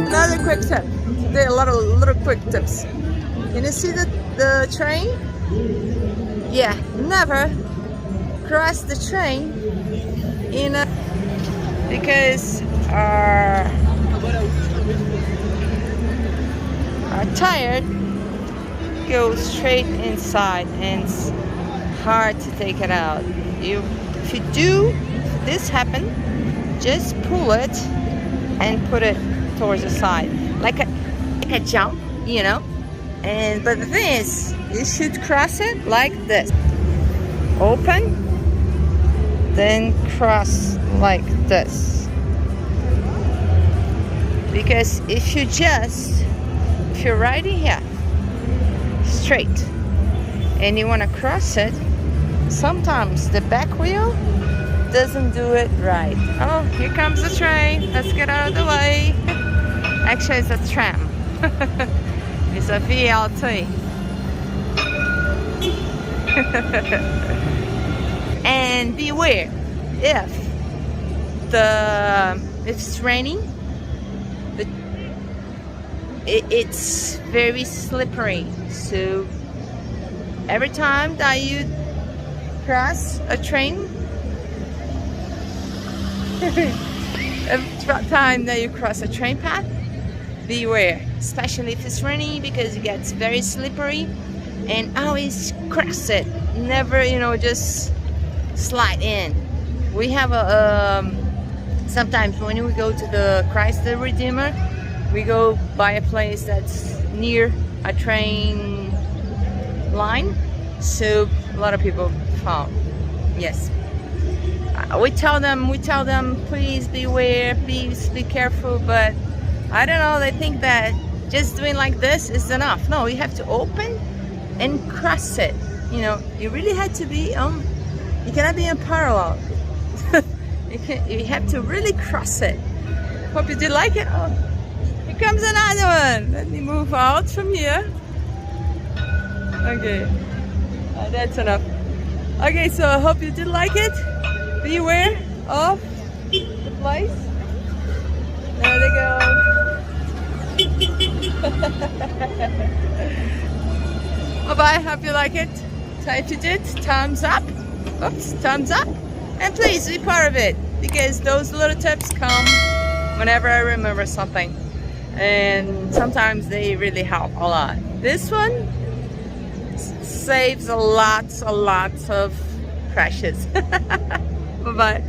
Another quick tip. Today a lot of little quick tips. Can you see the train? Yeah, never cross the train in a, because our tire goes straight inside and it's hard to take it out. If you do this happen, just pull it and put it towards the side like a jump, you know. But the thing is, you should cross it like this. Open, then cross like this. Because if you're riding here straight and you want to cross it, sometimes the back wheel doesn't do it right. Oh, here comes the train. Let's get out of the way. Actually, it's a tram. It's a VLT. And beware, if it's raining, it's very slippery. So every time that you cross a train, every time that you cross a train path, beware, especially if it's raining, because it gets very slippery. And always cross it, never, you know, just slide in. We have sometimes when we go to the Christ the Redeemer, we go by a place that's near a train line, so a lot of people fall. Yes, we tell them, please beware, please be careful, but I don't know, they think that just doing like this is enough. No, you have to open and cross it. You know, you really had to be you cannot be in parallel. you have to really cross it. Hope you did like it. Oh, here comes another one. Let me move out from here. Okay, that's enough. Okay, so I hope you did like it. Beware of the place. There they go. Bye-bye, hope you like it. So if you did, thumbs up. Oops, thumbs up. And please be part of it, because those little tips come whenever I remember something. And sometimes they really help a lot. This one saves a lot of crashes. Bye-bye.